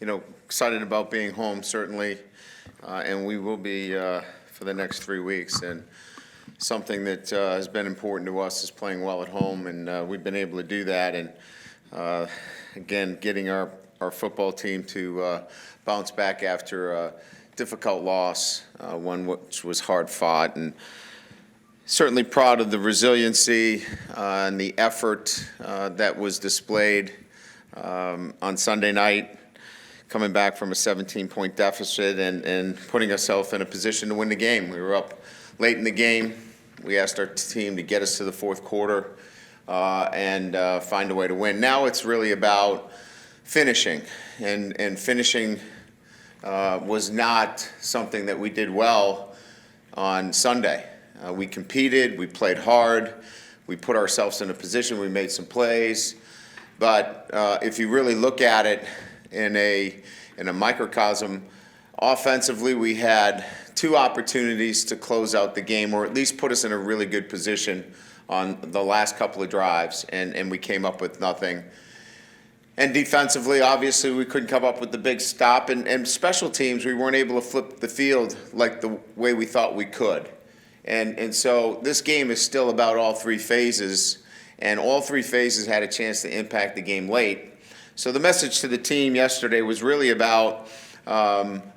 excited about being home, certainly, and we will be for the next 3 weeks. And something that has been important to us is playing well at home, and we've been able to do that. And again, getting our football team to bounce back after a difficult loss, one which was hard fought, and certainly proud of the resiliency and the effort that was displayed on Sunday night, coming back from a 17-point deficit and putting ourselves in a position to win the game. We were up late in the game. We asked our team to get us to the fourth quarter and find a way to win. Now it's really about finishing, and finishing was not something that we did well on Sunday. We competed, we played hard, we put ourselves in a position, we made some plays, but if you really look at it in a microcosm, offensively we had 2 opportunities to close out the game, or at least put us in a really good position on the last couple of drives, and we came up with nothing. And defensively, obviously, we couldn't come up with the big stop, and special teams, we weren't able to flip the field like the way we thought we could. And so this game is still about all 3 phases, and all 3 phases had a chance to impact the game late. So the message to the team yesterday was really about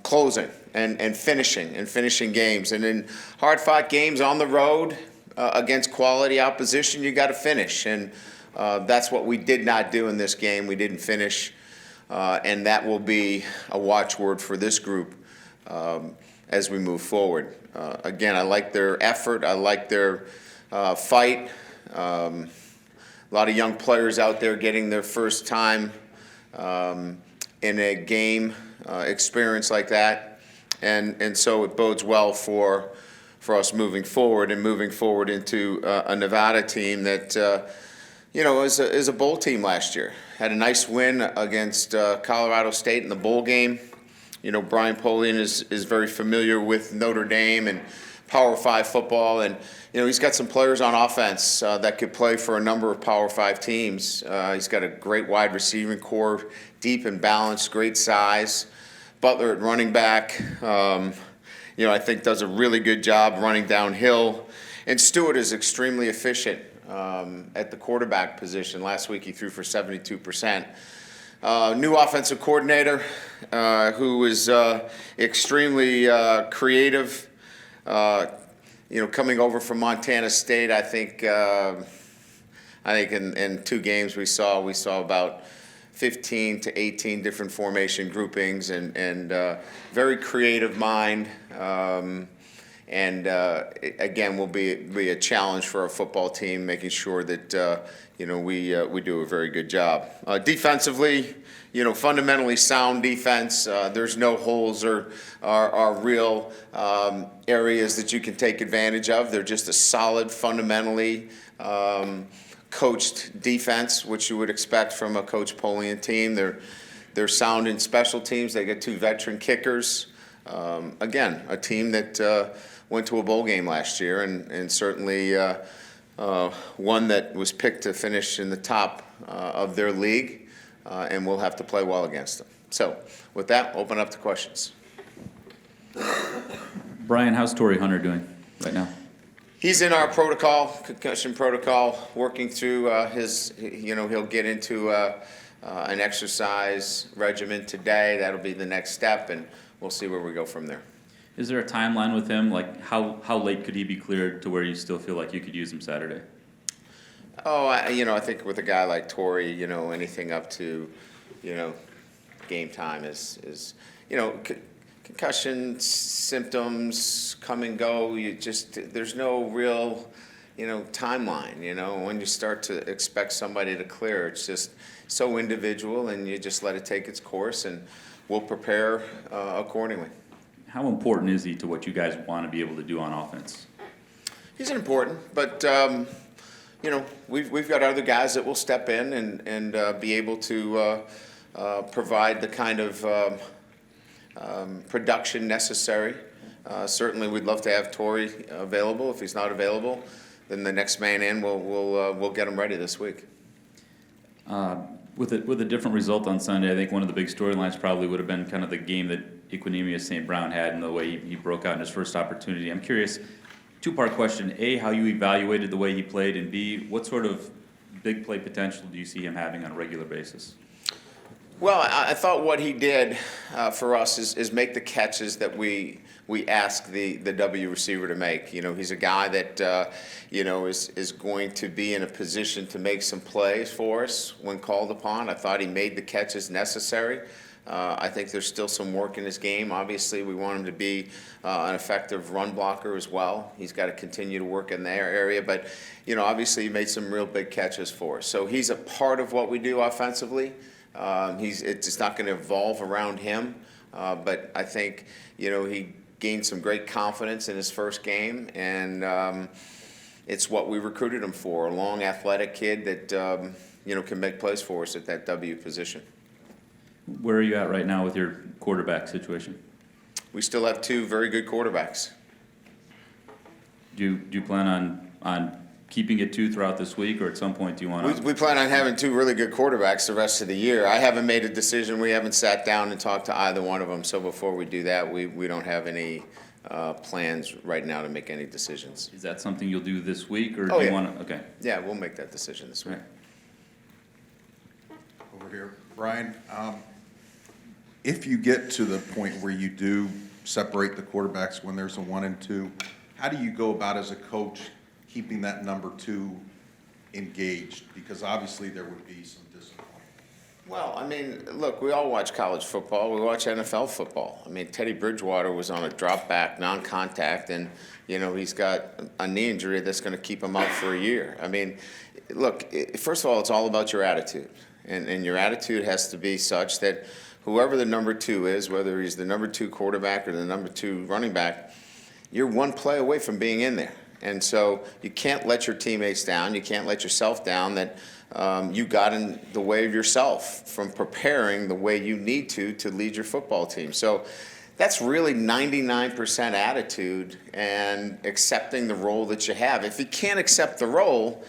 closing and finishing games. And in hard-fought games on the road against quality opposition, you got to finish. And that's what we did not do in this game. We didn't finish, and that will be a watchword for this group as we move forward. Again, I like their effort. I like their fight. A lot of young players out there getting their first time in a game experience like that. And so it bodes well for us moving forward into a Nevada team that, is a bowl team last year. Had a nice win against Colorado State in the bowl game. Brian Polian is very familiar with Notre Dame and Power 5 football, and he's got some players on offense that could play for a number of Power 5 teams. He's got a great wide receiving core, deep and balanced, great size. Butler at running back, I think does a really good job running downhill. And Stewart is extremely efficient at the quarterback position. Last week he threw for 72%. New offensive coordinator who is extremely creative. Coming over from Montana State, I think in 2 games we saw about 15 to 18 different formation groupings, and very creative mind. Again, will be a challenge for our football team, making sure that we do a very good job. Defensively, fundamentally sound defense. There's no holes or real areas that you can take advantage of. They're just a solid, fundamentally coached defense, which you would expect from a Coach Polian team. They're sound in special teams. They got 2 veteran kickers. Again, a team that went to a bowl game last year, and certainly one that was picked to finish in the top of their league, and we'll have to play well against them. So with that, open up to questions. Brian, how's Torrey Hunter doing right now? He's in our concussion protocol, working through he'll get into an exercise regimen today. That'll be the next step, and we'll see where we go from there. Is there a timeline with him? Like, how late could he be cleared to where you still feel like you could use him Saturday? I think with a guy like Torrey, anything up to, game time is concussion symptoms come and go. There's no real, timeline. When you start to expect somebody to clear, it's just so individual, and you just let it take its course, and we'll prepare accordingly. How important is he to what you guys want to be able to do on offense? He's important, but we've got other guys that will step in and be able to provide the kind of production necessary. Certainly, we'd love to have Torrey available. If he's not available, then the next man in we'll get him ready this week. With a different result on Sunday, I think one of the big storylines probably would have been kind of the game that Equinemius St. Brown had and the way he broke out in his first opportunity. I'm curious, two-part question. A, how you evaluated the way he played, and B, what sort of big play potential do you see him having on a regular basis? Well, I thought what he did for us is make the catches that we ask the W receiver to make. You know, he's a guy that, is going to be in a position to make some plays for us when called upon. I thought he made the catches necessary. I think there's still some work in his game. Obviously, we want him to be an effective run blocker as well. He's got to continue to work in their area. But, obviously he made some real big catches for us. So he's a part of what we do offensively. It's not going to evolve around him. But I think, he gained some great confidence in his first game. And it's what we recruited him for, a long, athletic kid that, can make plays for us at that W position. Where are you at right now with your quarterback situation? We still have two very good quarterbacks. Do you plan on keeping it two throughout this week, or at some point do you want to? We plan on having two really good quarterbacks the rest of the year. I haven't made a decision. We haven't sat down and talked to either one of them. So before we do that, we don't have any plans right now to make any decisions. Is that something you'll do this week, or Oh, do you yeah. want to? Okay. Yeah, we'll make that decision this week. Right. Over here. Brian, if you get to the point where you do separate the quarterbacks when there's a 1 and 2, how do you go about as a coach keeping that number 2 engaged? Because obviously there would be some disappointment. Well, I mean, look, we all watch college football. We watch NFL football. I mean, Teddy Bridgewater was on a drop back, non-contact, and, he's got a knee injury that's going to keep him out for a year. I mean, look, first of all, it's all about your attitude. And your attitude has to be such that whoever the number 2 is, whether he's the number 2 quarterback or the number 2 running back, you're one play away from being in there. And so you can't let your teammates down. You can't let yourself down that you got in the way of yourself from preparing the way you need to lead your football team. So that's really 99% attitude and accepting the role that you have. If you can't accept the role,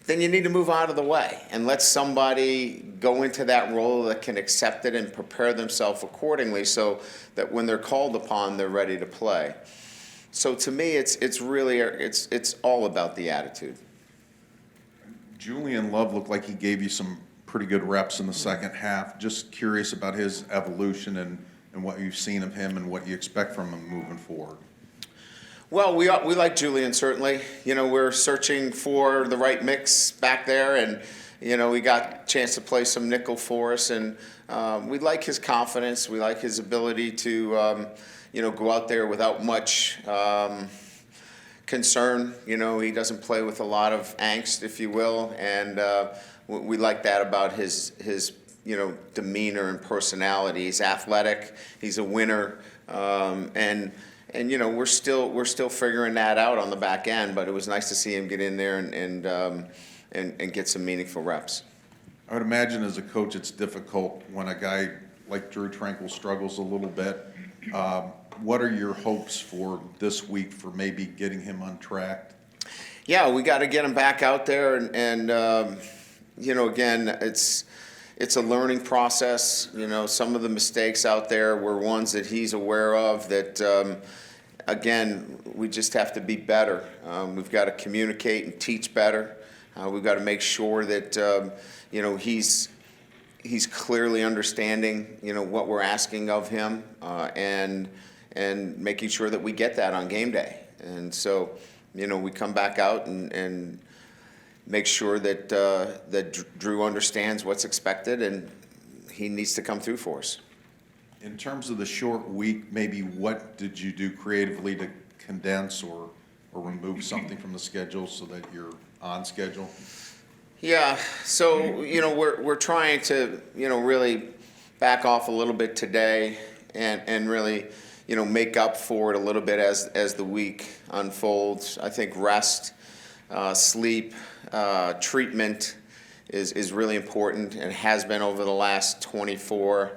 then you need to move out of the way and let somebody go into that role that can accept it and prepare themselves accordingly so that when they're called upon, they're ready to play. So to me, it's really all about the attitude. Julian Love looked like he gave you some pretty good reps in the second half. Just curious about his evolution and what you've seen of him and what you expect from him moving forward. Well, we like Julian, certainly. We're searching for the right mix back there, and, we got a chance to play some nickel for us, and we like his confidence. We like his ability to, go out there without much concern. He doesn't play with a lot of angst, if you will, and we like that about his demeanor and personality. He's athletic. He's a winner, and we're still figuring that out on the back end, but it was nice to see him get in there and get some meaningful reps. I would imagine as a coach it's difficult when a guy like Drew Tranquil struggles a little bit. What are your hopes for this week for maybe getting him untracked? Yeah, we got to get him back out there, and again, it's a learning process. Some of the mistakes out there were ones that he's aware of that, again, we just have to be better. We've got to communicate and teach better. We've got to make sure that, he's clearly understanding, what we're asking of him, and making sure that we get that on game day. And so, we come back out and make sure that Drew understands what's expected, and he needs to come through for us. In terms of the short week, maybe what did you do creatively to condense or remove something from the schedule so that you're on schedule? Yeah, so, we're trying to, really back off a little bit today and really, make up for it a little bit as the week unfolds. I think rest, sleep, treatment is really important and has been over the last 24,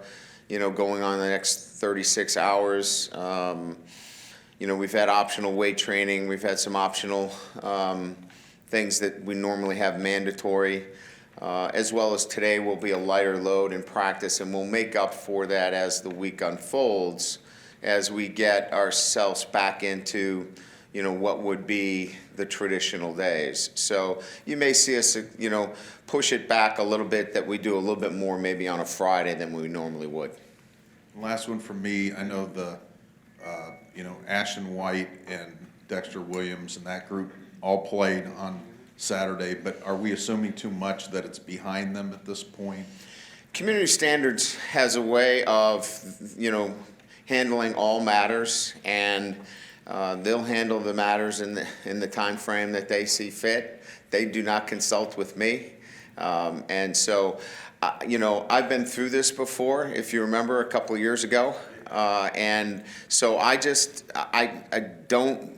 going on the next 36 hours. We've had optional weight training. We've had some optional things that we normally have mandatory. as well as today will be a lighter load in practice, and we'll make up for that as the week unfolds, as we get ourselves back into, what would be the traditional days. So you may see us, push it back a little bit, that we do a little bit more maybe on a Friday than we normally would. Last one from me, I know Ashton White and Dexter Williams and that group all played on Saturday, but are we assuming too much that it's behind them at this point? Community Standards has a way of, handling all matters, and they'll handle the matters in the time frame that they see fit. They do not consult with me, and so, I've been through this before. If you remember, a couple of years ago, and so I don't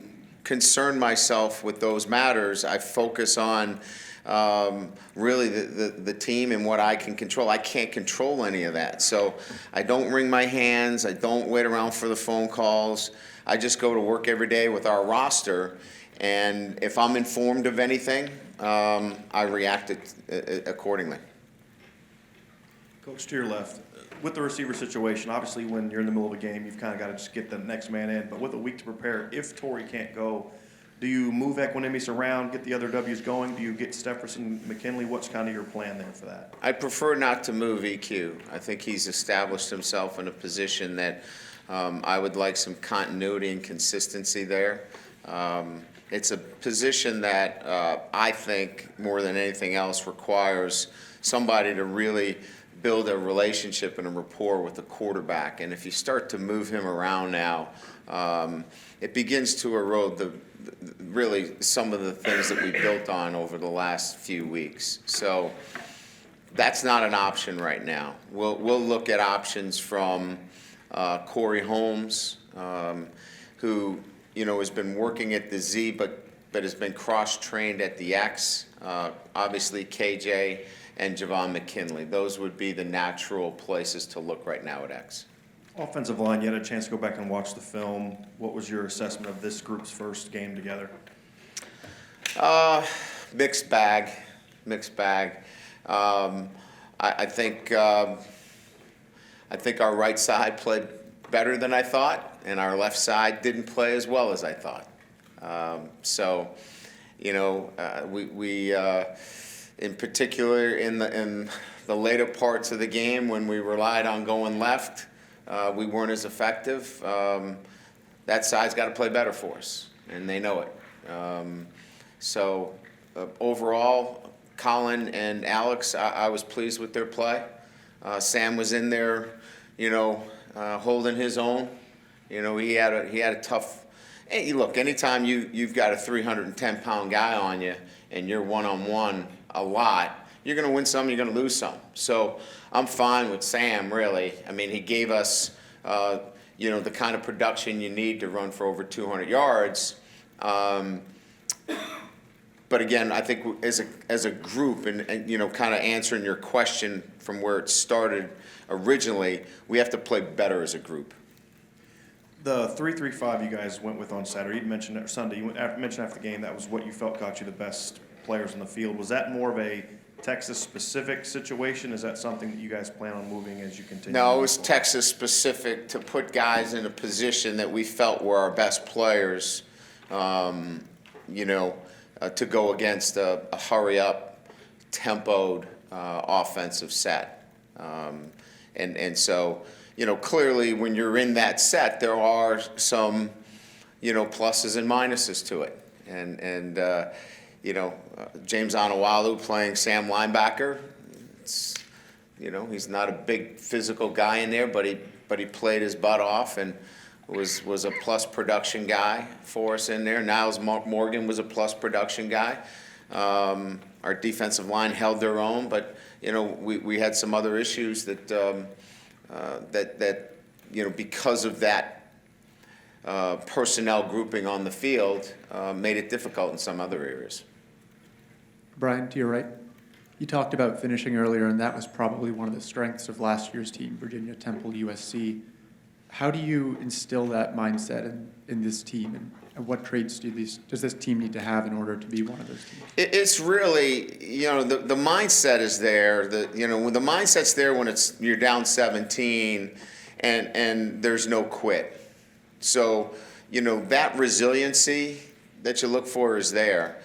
concern myself with those matters. I focus on really the team and what I can control. I can't control any of that. So I don't wring my hands. I don't wait around for the phone calls. I just go to work every day with our roster. And if I'm informed of anything, I react accordingly. Coach, to your left, with the receiver situation, obviously when you're in the middle of a game, you've kind of got to just get the next man in. But with a week to prepare, if Torrey can't go, do you move Equanimeous around, get the other W's going? Do you get Stefferson, McKinley? What's kind of your plan there for that? I prefer not to move EQ. I think he's established himself in a position that I would like some continuity and consistency there. It's a position that I think more than anything else requires somebody to really build a relationship and a rapport with the quarterback. And if you start to move him around now, it begins to erode really some of the things that we built on over the last few weeks. So that's not an option right now. We'll look at options from Corey Holmes, who has been working at the Z, but has been cross-trained at the X. Obviously, KJ and Javon McKinley. Those would be the natural places to look right now at X. Offensive line, you had a chance to go back and watch the film. What was your assessment of this group's first game together? Mixed bag. I think our right side played better than I thought, and our left side didn't play as well as I thought. We in particular in the later parts of the game when we relied on going left, we weren't as effective. That side's got to play better for us, and they know it. Overall, Colin and Alex, I was pleased with their play. Sam was in there, holding his own. He had a tough. Hey, look, anytime you've got a 310-pound guy on you and you're one-on-one a lot, you're going to win some, you're going to lose some. So I'm fine with Sam, really. I mean, he gave us, the kind of production you need to run for over 200 yards. But again, I think as a group, and kind of answering your question from where it started originally, we have to play better as a group. The 3-3-5 you guys went with on Saturday, you mentioned it, or Sunday, you mentioned after the game that was what you felt got you the best players on the field. Was that more of a Texas-specific situation? Is that something that you guys plan on moving as you continue? No, it was Texas-specific to put guys in a position that we felt were our best players, to go against a hurry-up, tempoed offensive set. So, clearly when you're in that set, there are some, pluses and minuses to it. James Onawalu playing Sam linebacker, he's not a big physical guy in there, but he played his butt off and was a plus production guy for us in there. Niles Morgan was a plus production guy. Our defensive line held their own, but we had some other issues that because of that personnel grouping on the field made it difficult in some other areas. Brian, to your right, you talked about finishing earlier, and that was probably one of the strengths of last year's team, Virginia, Temple, USC. How do you instill that mindset in this team? And what traits does this team need to have in order to be one of those teams? It's really, the mindset is there. When the mindset's there when you're down 17 and there's no quit. So, that resiliency that you look for is there.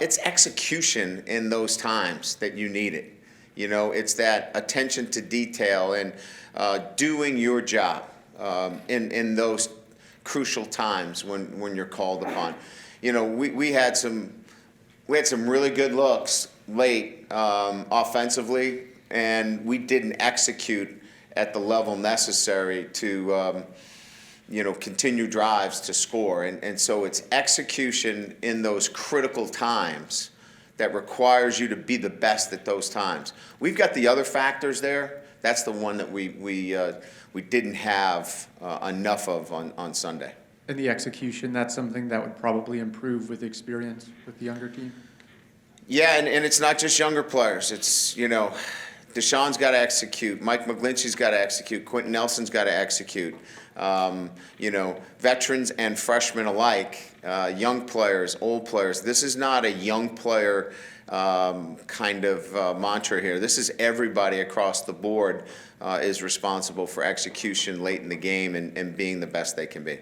It's execution in those times that you need it. It's that attention to detail and doing your job in those crucial times when you're called upon. We had some really good looks late offensively, and we didn't execute at the level necessary to continue drives to score. And so it's execution in those critical times that requires you to be the best at those times. We've got the other factors there. That's the one that we didn't have enough of on Sunday. And the execution, that's something that would probably improve with experience with the younger team? Yeah, and it's not just younger players. It's, Deshaun's got to execute. Mike McGlinchey's got to execute. Quentin Nelson's got to execute. Veterans and freshmen alike, young players, old players. This is not a young player kind of mantra here. This is everybody across the board is responsible for execution late in the game and being the best they can be.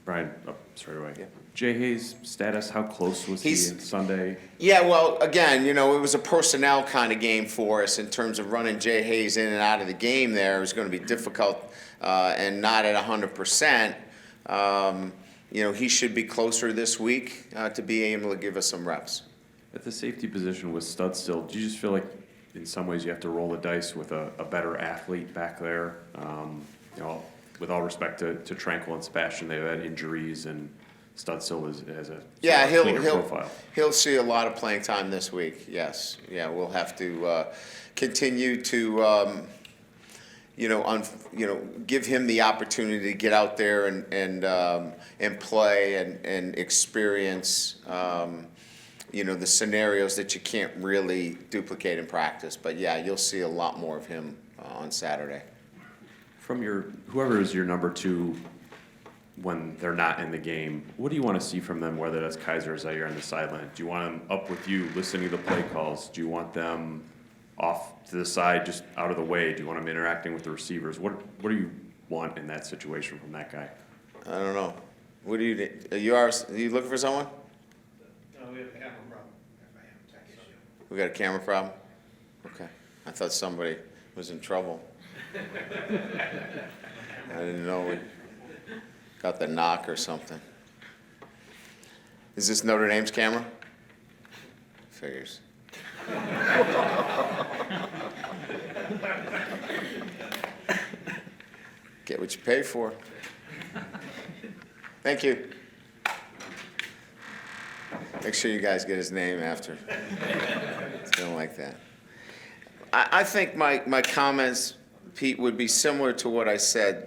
Brian, straight away. Yeah. Jay Hayes' status, how close was he He's- on Sunday? Yeah, well, again, it was a personnel kind of game for us in terms of running Jay Hayes in and out of the game there. It was going to be difficult and not at 100%. He should be closer this week to be able to give us some reps. At the safety position with Studstill, do you just feel like in some ways you have to roll the dice with a better athlete back there? With all respect to Tranquil and Sebastian, they've had injuries, and Studstill has a Yeah, sort of cleaner profile. he'll see a lot of playing time this week. Yes, yeah, we'll have to continue to give him the opportunity to get out there and play and experience the scenarios that you can't really duplicate in practice. But yeah, you'll see a lot more of him on Saturday. From whoever is your number two when they're not in the game, what do you want to see from them, whether that's Kaiser or Zaire on the sideline? Do you want them up with you, listening to the play calls? Do you want them off to the side, just out of the way? Do you want them interacting with the receivers? What do you want in that situation from that guy? I don't know. What do you? Are you looking for someone? No, we have a camera problem. We got a camera problem? Okay. I thought somebody was in trouble. I didn't know we got the knock or something. Is this Notre Dame's camera? Figures. Get what you pay for. Thank you. Make sure you guys get his name after. Something like that. I think my comments, Pete, would be similar to what I said.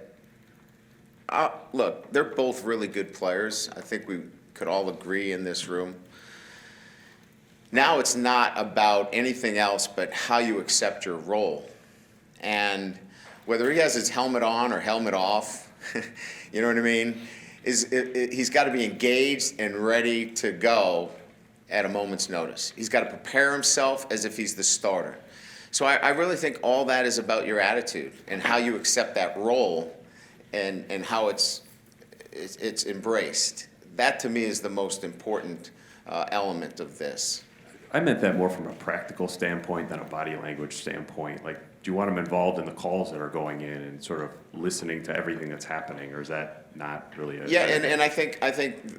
Look, they're both really good players. I think we could all agree in this room. Now it's not about anything else but how you accept your role. And whether he has his helmet on or helmet off, you know what I mean, he's got to be engaged and ready to go at a moment's notice. He's got to prepare himself as if he's the starter. So I really think all that is about your attitude and how you accept that role and how it's embraced. That, to me, is the most important element of this. I meant that more from a practical standpoint than a body language standpoint. Like, do you want them involved in the calls that are going in and sort of listening to everything that's happening, or is that not really a... Yeah, and I think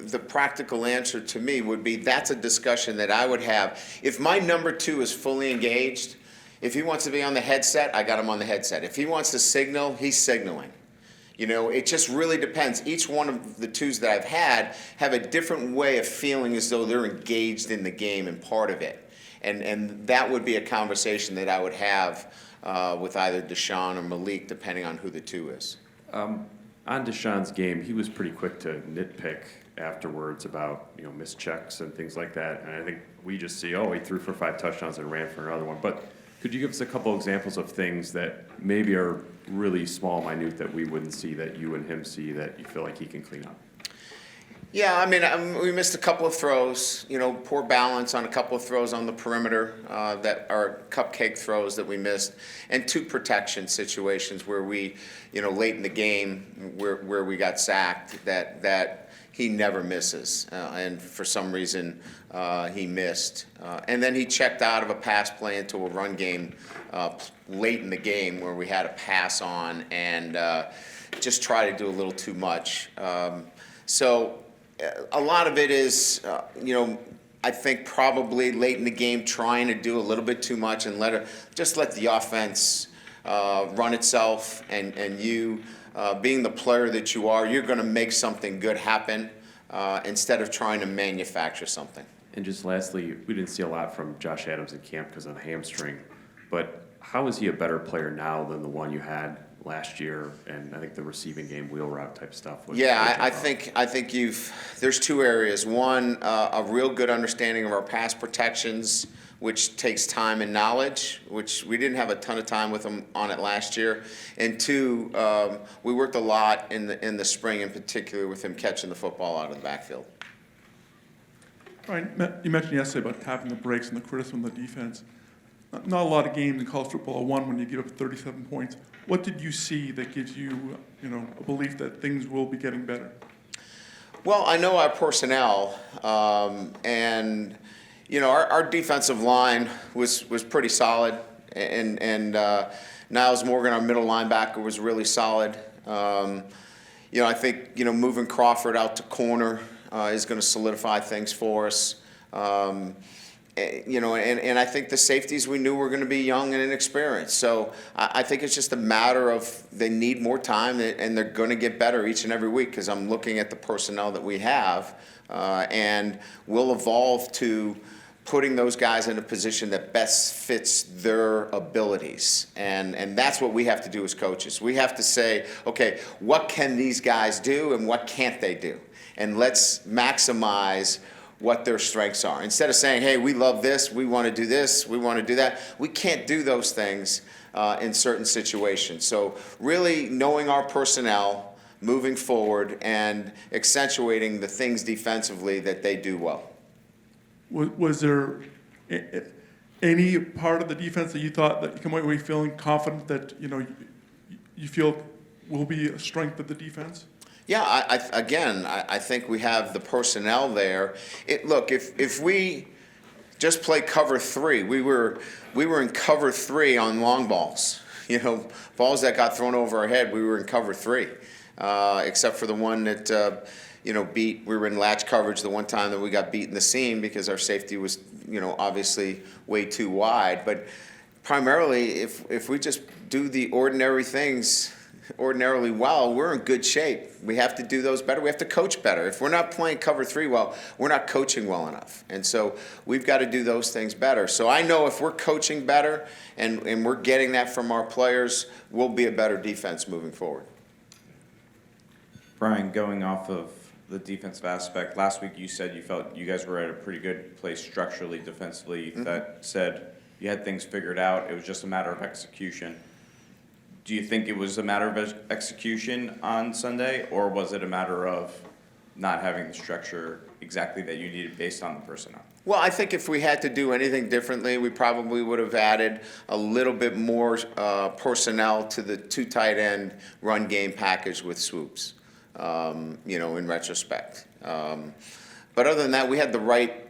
the practical answer to me would be that's a discussion that I would have. If my number two is fully engaged, if he wants to be on the headset, I got him on the headset. If he wants to signal, he's signaling. It just really depends. Each one of the twos that I've had have a different way of feeling as though they're engaged in the game and part of it. And that would be a conversation that I would have with either Deshaun or Malik, depending on who the two is. On Deshaun's game, he was pretty quick to nitpick afterwards about, missed checks and things like that. And I think we just see, he threw for 5 touchdowns and ran for another one. But Could you give us a couple examples of things that maybe are really small, minute, that we wouldn't see, that you and him see, that you feel like he can clean up? Yeah, I mean, we missed a couple of throws, poor balance on a couple of throws on the perimeter that are cupcake throws that we missed, and 2 protection situations where we, late in the game where we got sacked that he never misses, and for some reason he missed. And then he checked out of a pass play into a run game late in the game where we had a pass on and just try to do a little too much. So a lot of it is, I think probably late in the game trying to do a little bit too much and let the offense run itself, and you, being the player that you are, you're going to make something good happen instead of trying to manufacture something. And just lastly, we didn't see a lot from Josh Adams in camp because of the hamstring, but how is he a better player now than the one you had last year? And I think the receiving game, wheel route type stuff. Yeah, I think there's 2 areas. One, a real good understanding of our pass protections, which takes time and knowledge, which we didn't have a ton of time with him on it last year. And 2, we worked a lot in the spring, in particular, with him catching the football out of the backfield. Brian, you mentioned yesterday about tapping the brakes and the criticism of the defense. Not a lot of games in college football are won when you give up 37 points. What did you see that gives you, a belief that things will be getting better? Well, I know our personnel, and our defensive line was pretty solid, and Niles Morgan, our middle linebacker, was really solid. I think moving Crawford out to corner is going to solidify things for us. And I think the safeties we knew were going to be young and inexperienced. So I think it's just a matter of they need more time, and they're going to get better each and every week because I'm looking at the personnel that we have, and we'll evolve to putting those guys in a position that best fits their abilities. And that's what we have to do as coaches. We have to say, okay, what can these guys do and what can't they do? And let's maximize what their strengths are. Instead of saying, hey, we love this, we want to do this, we want to do that. We can't do those things in certain situations. So really knowing our personnel, moving forward, and accentuating the things defensively that they do well. Was there any part of the defense that you thought that you come away feeling confident that, you feel will be a strength of the defense? Yeah, I think we have the personnel there. Look, if we just play cover 3, we were in cover 3 on long balls. Balls that got thrown over our head, we were in cover 3, except for the one that we were in latch coverage the one time that we got beat in the seam because our safety was obviously way too wide. But primarily, if we just do the ordinary things ordinarily well, we're in good shape. We have to do those better. We have to coach better. If we're not playing cover 3 well, we're not coaching well enough. And so we've got to do those things better. So I know if we're coaching better and we're getting that from our players, we'll be a better defense moving forward. Brian, going off of the defensive aspect, last week you said you felt you guys were at a pretty good place structurally, defensively. Mm-hmm. That said, you had things figured out. It was just a matter of execution. Do you think it was a matter of execution on Sunday, or was it a matter of not having the structure exactly that you needed based on the personnel? Well, I think if we had to do anything differently, we probably would have added a little bit more personnel to the 2 tight end run game package with swoops, in retrospect. But other than that, we had the right,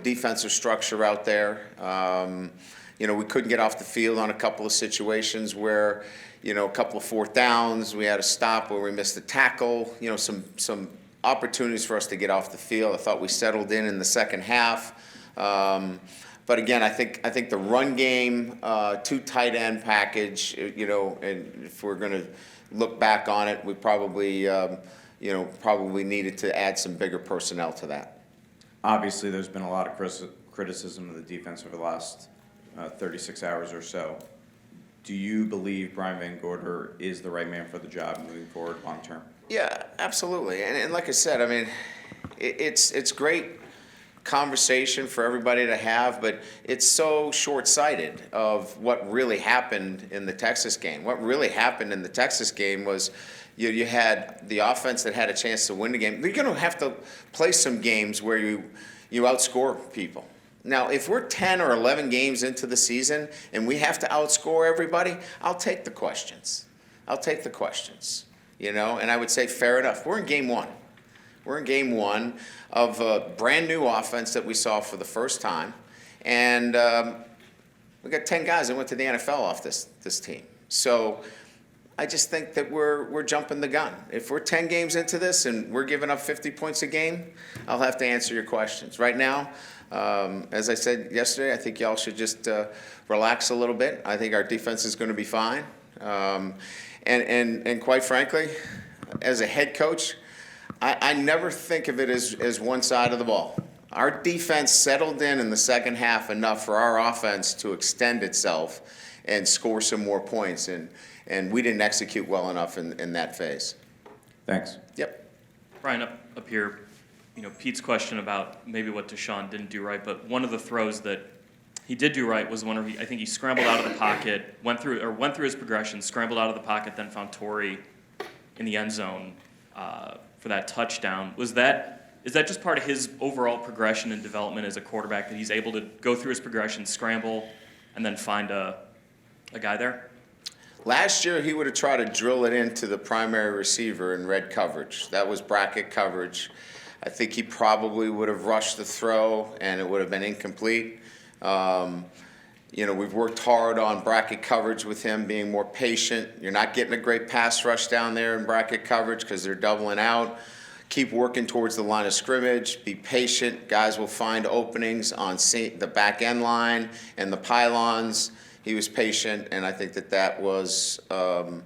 defensive structure out there. We couldn't get off the field on a couple of situations where, a couple of 4th downs, we had a stop where we missed a tackle, some opportunities for us to get off the field. I thought we settled in the second half. But again, I think the run game, 2 tight end package, and if we're going to look back on it, we probably, probably needed to add some bigger personnel to that. Obviously, there's been a lot of criticism of the defense over the last 36 hours or so. Do you believe Brian Van Gorder is the right man for the job moving forward long term? Yeah, absolutely. And like I said, I mean, it's great conversation for everybody to have, but it's so short-sighted of what really happened in the Texas game. What really happened in the Texas game was you had the offense that had a chance to win the game. You're going to have to play some games where you outscore people. Now, if we're 10 or 11 games into the season and we have to outscore everybody, I'll take the questions. I'll take the questions, and I would say fair enough. We're in game one. We're in game one of a brand-new offense that we saw for the first time, and we got 10 guys that went to the NFL off this team. So I just think that we're jumping the gun. If we're 10 games into this and we're giving up 50 points a game, I'll have to answer your questions. Right now, as I said yesterday, I think y'all should just relax a little bit. I think our defense is going to be fine. And quite frankly, as a head coach, I never think of it as one side of the ball. Our defense settled in the second half enough for our offense to extend itself and score some more points, and we didn't execute well enough in that phase. Thanks. Yep. Brian, up here, Pete's question about maybe what Deshaun didn't do right, but one of the throws that he did do right was the one where I think he scrambled out of the pocket, went through his progression, scrambled out of the pocket, then found Torrey in the end zone for that touchdown. Is that just part of his overall progression and development as a quarterback, that he's able to go through his progression, scramble, and then find a guy there? Last year, he would have tried to drill it into the primary receiver in red coverage. That was bracket coverage. I think he probably would have rushed the throw, and it would have been incomplete. We've worked hard on bracket coverage with him, being more patient. You're not getting a great pass rush down there in bracket coverage because they're doubling out. Keep working towards the line of scrimmage. Be patient. Guys will find openings on the back end line and the pylons. He was patient, and I think that was a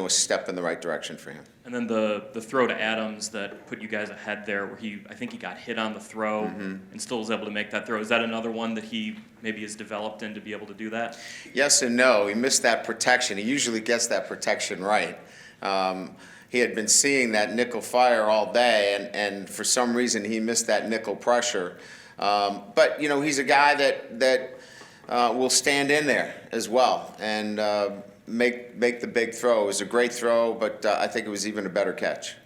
step in the right direction for him. And then the throw to Adams that put you guys ahead there, where I think he got hit on the throw and still was able to make that throw. Is that another one that he maybe has developed in to be able to do that? Yes and no. He missed that protection. He usually gets that protection right. He had been seeing that nickel fire all day, and for some reason he missed that nickel pressure. But he's a guy that will stand in there as well and make the big throw. It was a great throw, but I think it was even a better catch.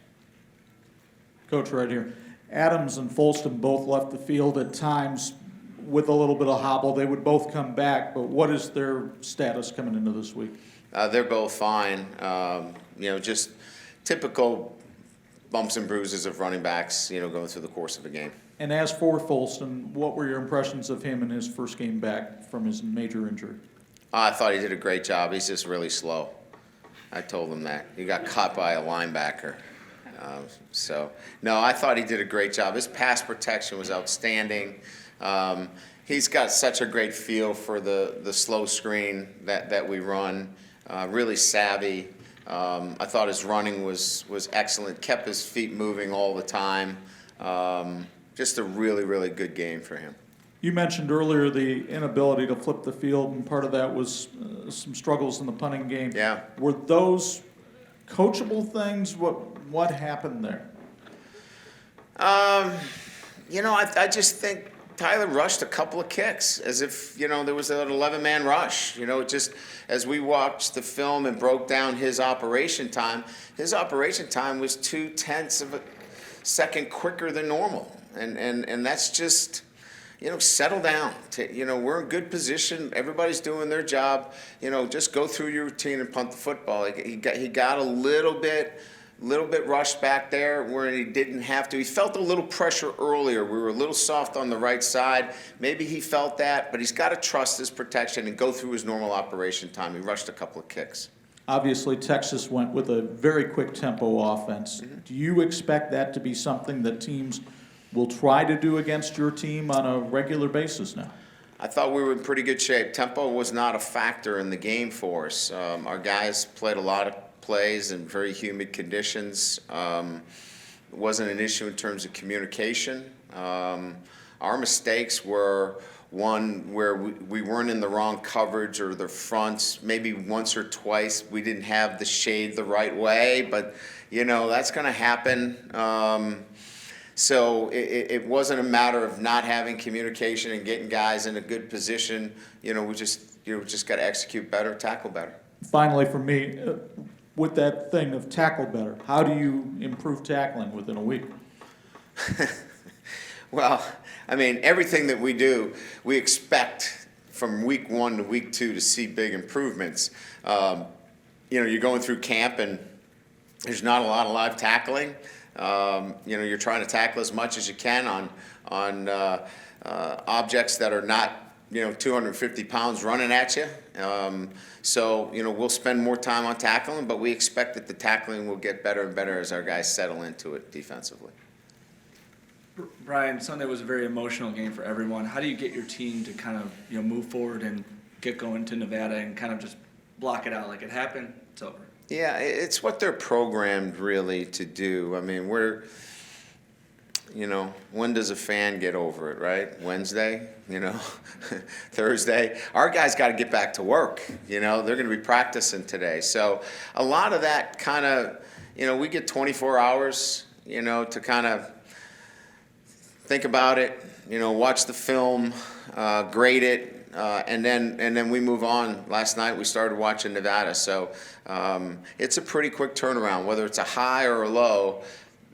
Coach, right here. Adams and Folston both left the field at times with a little bit of hobble. They would both come back, but what is their status coming into this week? They're both fine. Just typical bumps and bruises of running backs, going through the course of a game. And as for Folston, what were your impressions of him in his first game back from his major injury? I thought he did a great job. He's just really slow. I told him that. He got caught by a linebacker. No, I thought he did a great job. His pass protection was outstanding. He's got such a great feel for the slow screen that we run. Really savvy. I thought his running was excellent. Kept his feet moving all the time. Just a really, really good game for him. You mentioned earlier the inability to flip the field, and part of that was some struggles in the punting game. Yeah. Were those coachable things? What happened there? I just think Tyler rushed a couple of kicks as if, there was an 11-man rush. Just as we watched the film and broke down his operation time was 0.2 of a second quicker than normal. And that's just, settle down. We're in good position. Everybody's doing their job. Just go through your routine and punt the football. He got a little bit rushed back there where he didn't have to. He felt a little pressure earlier. We were a little soft on the right side. Maybe he felt that, but he's got to trust his protection and go through his normal operation time. He rushed a couple of kicks. Obviously, Texas went with a very quick tempo offense. Mm-hmm. Do you expect that to be something that teams will try to do against your team on a regular basis now? I thought we were in pretty good shape. Tempo was not a factor in the game for us. Our guys played a lot of plays in very humid conditions. It wasn't an issue in terms of communication. Our mistakes were one where we weren't in the wrong coverage or the fronts. Maybe once or twice we didn't have the shade the right way, but that's going to happen. So it wasn't a matter of not having communication and getting guys in a good position. We just got to execute better, tackle better. Finally, for me, with that thing of tackle better, how do you improve tackling within a week? Well, I mean, everything that we do, we expect from week 1 to week 2 to see big improvements. You're going through camp and there's not a lot of live tackling. You're trying to tackle as much as you can on objects that are not 250 pounds running at you. So we'll spend more time on tackling, but we expect that the tackling will get better and better as our guys settle into it defensively. Brian, Sunday was a very emotional game for everyone. How do you get your team to kind of move forward and get going to Nevada and kind of just block it out? Like, it happened, it's over. Yeah, it's what they're programmed really to do. I mean, when does a fan get over it, right? Wednesday, Thursday. Our guys got to get back to work. They're going to be practicing today. So a lot of that kind of, we get 24 hours, to kind of think about it, watch the film, grade it, and then we move on. Last night we started watching Nevada, so it's a pretty quick turnaround. Whether it's a high or a low,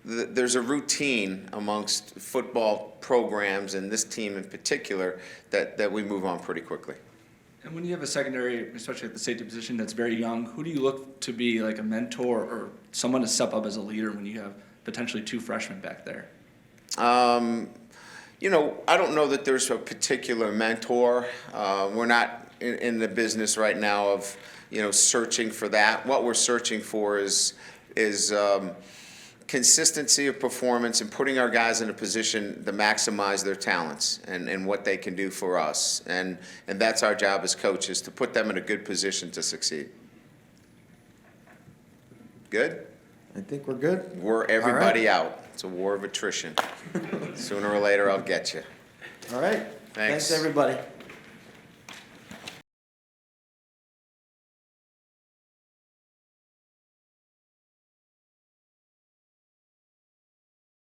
there's a routine amongst football programs and this team in particular that we move on pretty quickly. And when you have a secondary, especially at the safety position, that's very young, who do you look to be like a mentor or someone to step up as a leader when you have potentially 2 freshmen back there? I don't know that there's a particular mentor. We're not in the business right now of, searching for that. What we're searching for is consistency of performance and putting our guys in a position to maximize their talents and what they can do for us. And that's our job as coaches, to put them in a good position to succeed. Good? I think we're good. We're everybody out. It's a war of attrition. Sooner or later, I'll get you. All right. Thanks. Thanks, everybody.